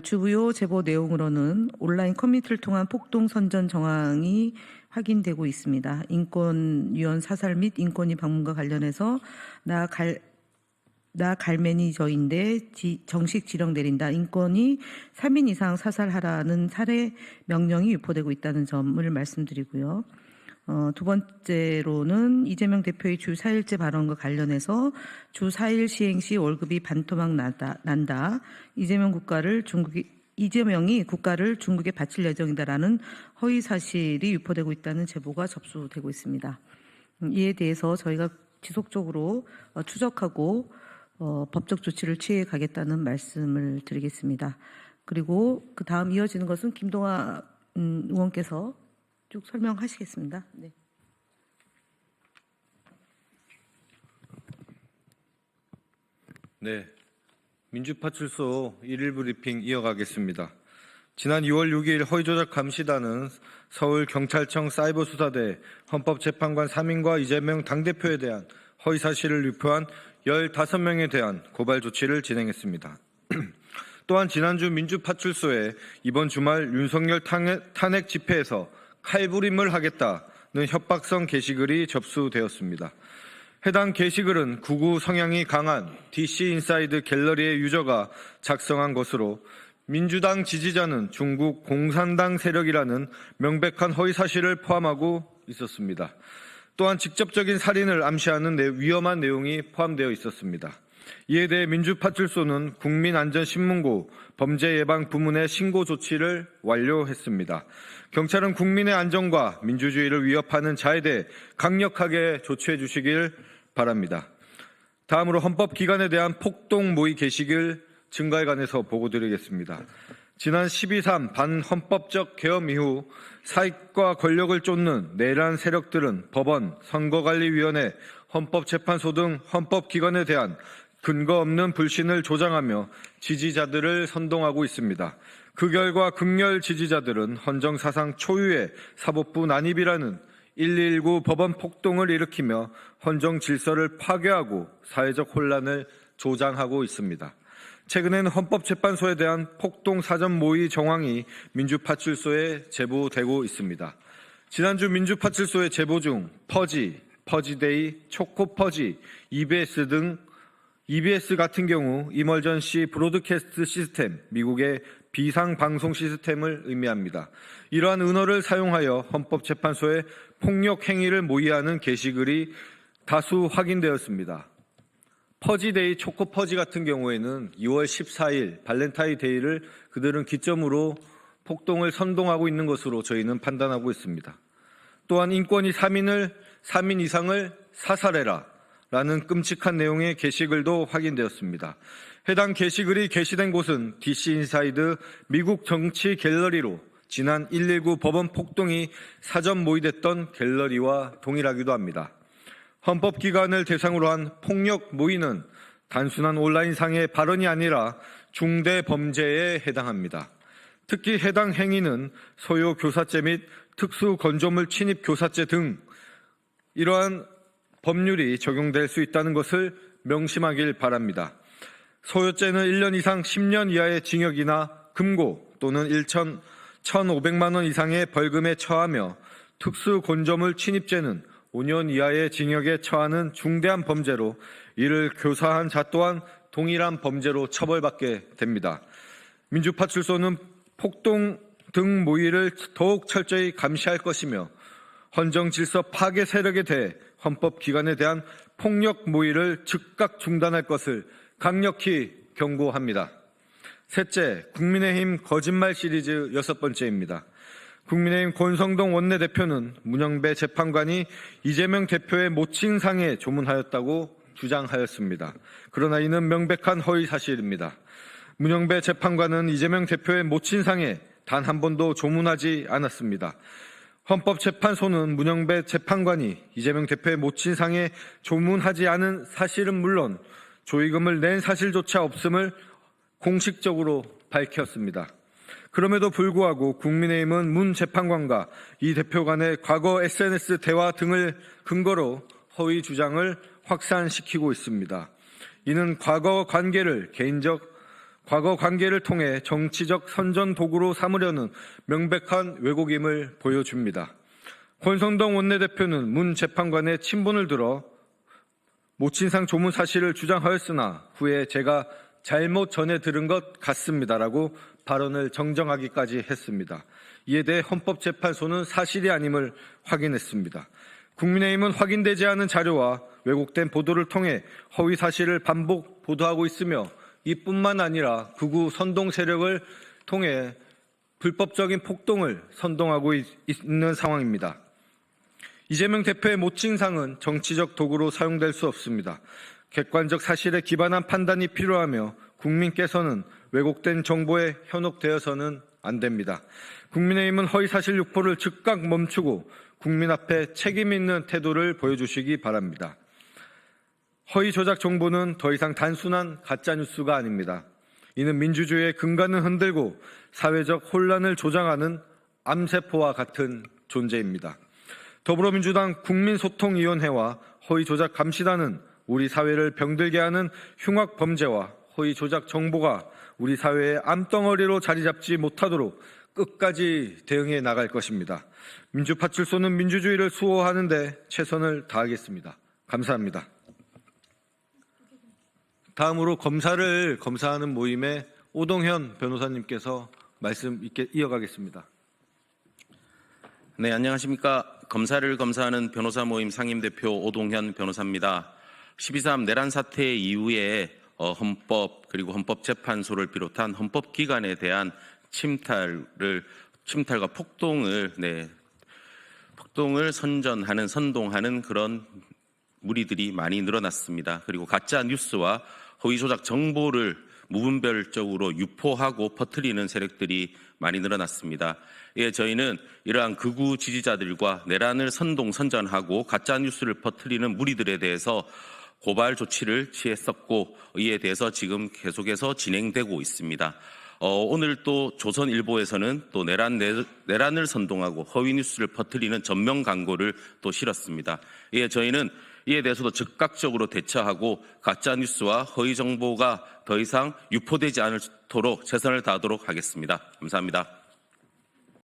주요 제보 내용으로는 온라인 커뮤니티를 통한 폭동 선전 정황이 확인되고 있습니다. 인권위원 사살 및 인권위 방문과 관련해서 나 갈매니저인데 정식 지령 내린다. 인권위 3인 이상 사살하라는 살해 명령이 유포되고 있다는 점을 말씀드리고요. 두 번째로는 이재명 대표의 주 4일째 발언과 관련해서 주 4일 시행 시 월급이 반토막 난다. 이재명이 국가를 중국에 바칠 예정이다라는 허위 사실이 유포되고 있다는 제보가 접수되고 있습니다. 이에 대해서 저희가 지속적으로 추적하고 법적 조치를 취해 가겠다는 말씀을 드리겠습니다. 그리고 그 다음 이어지는 것은 김동아 의원께서 쭉 설명하시겠습니다. 네. 네, 민주파출소 1일 브리핑 이어가겠습니다. 지난 2월 6일 허위조작 감시단은 서울경찰청 사이버수사대 헌법재판관 3인과 이재명 당대표에 대한 허위사실을 유포한 15명에 대한 고발 조치를 진행했습니다. 또한 지난주 민주파출소에 이번 주말 윤석열 탄핵 집회에서 칼부림을 하겠다는 협박성 게시글이 접수되었습니다. 해당 게시글은 극우 성향이 강한 DC인사이드 갤러리의 유저가 작성한 것으로 민주당 지지자는 중국 공산당 세력이라는 명백한 허위사실을 포함하고 있었습니다. 또한 직접적인 살인을 암시하는 위험한 내용이 포함되어 있었습니다. 이에 대해 민주파출소는 국민안전신문고 범죄예방부문에 신고 조치를 완료했습니다. 경찰은 국민의 안전과 민주주의를 위협하는 자에 대해 강력하게 조치해 주시길 바랍니다. 다음으로 헌법기관에 대한 폭동 모의 게시글 증가에 관해서 보고드리겠습니다. 지난 12.3 반헌법적 계엄 이후 사익과 권력을 쫓는 내란 세력들은 법원, 선거관리위원회, 헌법재판소 등 헌법기관에 대한 근거 없는 불신을 조장하며 지지자들을 선동하고 있습니다. 그 결과 극렬 지지자들은 헌정사상 초유의 사법부 난입이라는 119 법원 폭동을 일으키며 헌정 질서를 파괴하고 사회적 혼란을 조장하고 있습니다. 최근에는 헌법재판소에 대한 폭동 사전 모의 정황이 민주파출소에 제보되고 있습니다. 지난주 민주파출소의 제보 중 퍼지, 퍼지데이, 초코퍼지, EBS 같은 경우 이멀전시 브로드캐스트 시스템, 미국의 비상방송 시스템을 의미합니다. 이러한 은어를 사용하여 헌법재판소에 폭력 행위를 모의하는 게시글이 다수 확인되었습니다. 퍼지데이, 초코퍼지 같은 경우에는 2월 14일 발렌타인데이를 그들은 기점으로 폭동을 선동하고 있는 것으로 저희는 판단하고 있습니다. 또한 인권위 3인 이상을 사살해라 라는 끔찍한 내용의 게시글도 확인되었습니다. 해당 게시글이 게시된 곳은 DC인사이드 미국 정치 갤러리로 지난 119 법원 폭동이 사전 모의됐던 갤러리와 동일하기도 합니다. 헌법기관을 대상으로 한 폭력 모의는 단순한 온라인상의 발언이 아니라 중대 범죄에 해당합니다. 특히 해당 행위는 소요 교사죄 및 특수 건조물 침입 교사죄 등 이러한 법률이 적용될 수 있다는 것을 명심하길 바랍니다. 소요죄는 1년 이상 10년 이하의 징역이나 금고 또는 1,500만 원 이상의 벌금에 처하며 특수 건조물 침입죄는 5년 이하의 징역에 처하는 중대한 범죄로 이를 교사한 자 또한 동일한 범죄로 처벌받게 됩니다. 민주파출소는 폭동 등 모의를 더욱 철저히 감시할 것이며 헌정 질서 파괴 세력에 대해 헌법기관에 대한 폭력 모의를 즉각 중단할 것을 강력히 경고합니다. 셋째, 국민의힘 거짓말 시리즈 6번째입니다. 국민의힘 권성동 원내대표는 문영배 재판관이 이재명 대표의 모친상에 조문하였다고 주장하였습니다. 그러나 이는 명백한 허위 사실입니다. 문영배 재판관은 이재명 대표의 모친상에 단 한 번도 조문하지 않았습니다. 헌법재판소는 문영배 재판관이 이재명 대표의 모친상에 조문하지 않은 사실은 물론 조의금을 낸 사실조차 없음을 공식적으로 밝혔습니다. 그럼에도 불구하고 국민의힘은 문 재판관과 이 대표 간의 과거 SNS 대화 등을 근거로 허위 주장을 확산시키고 있습니다. 이는 과거 관계를 개인적 과거 관계를 통해 정치적 선전 도구로 삼으려는 명백한 왜곡임을 보여줍니다. 권성동 원내대표는 문 재판관의 친분을 들어 모친상 조문 사실을 주장하였으나 후에 제가 잘못 전해 들은 것 같습니다라고 발언을 정정하기까지 했습니다. 이에 대해 헌법재판소는 사실이 아님을 확인했습니다. 국민의힘은 확인되지 않은 자료와 왜곡된 보도를 통해 허위 사실을 반복 보도하고 있으며 이뿐만 아니라 극우 선동 세력을 통해 불법적인 폭동을 선동하고 있는 상황입니다. 이재명 대표의 모친상은 정치적 도구로 사용될 수 없습니다. 객관적 사실에 기반한 판단이 필요하며 국민께서는 왜곡된 정보에 현혹되어서는 안 됩니다. 국민의힘은 허위사실 유포를 즉각 멈추고 국민 앞에 책임 있는 태도를 보여주시기 바랍니다. 허위 조작 정보는 더 이상 단순한 가짜뉴스가 아닙니다. 이는 민주주의의 근간을 흔들고 사회적 혼란을 조장하는 암세포와 같은 존재입니다. 더불어민주당 국민소통위원회와 허위조작 감시단은 우리 사회를 병들게 하는 흉악 범죄와 허위조작 정보가 우리 사회의 암덩어리로 자리 잡지 못하도록 끝까지 대응해 나갈 것입니다. 민주파출소는 민주주의를 수호하는 데 최선을 다하겠습니다. 감사합니다. 다음으로 검사를 검사하는 모임의 오동현 변호사님께서 말씀 이어가겠습니다. 네, 안녕하십니까. 검사를 검사하는 변호사 모임 상임대표 오동현 변호사입니다. 12.3 내란 사태 이후에 헌법 그리고 헌법재판소를 비롯한 헌법기관에 대한 침탈과 폭동을 선동하는 그런 무리들이 많이 늘어났습니다. 그리고 가짜 뉴스와 허위 조작 정보를 무분별적으로 유포하고 퍼뜨리는 세력들이 많이 늘어났습니다. 예, 저희는 이러한 극우 지지자들과 내란을 선전하고 가짜 뉴스를 퍼뜨리는 무리들에 대해서 고발 조치를 취했었고 이에 대해서 지금 계속해서 진행되고 있습니다. 오늘 또 조선일보에서는 또 내란을 선동하고 허위 뉴스를 퍼뜨리는 전면 광고를 또 실었습니다. 예, 저희는 이에 대해서도 즉각적으로 대처하고 가짜 뉴스와 허위 정보가 더 이상 유포되지 않도록 최선을 다하도록 하겠습니다. 감사합니다.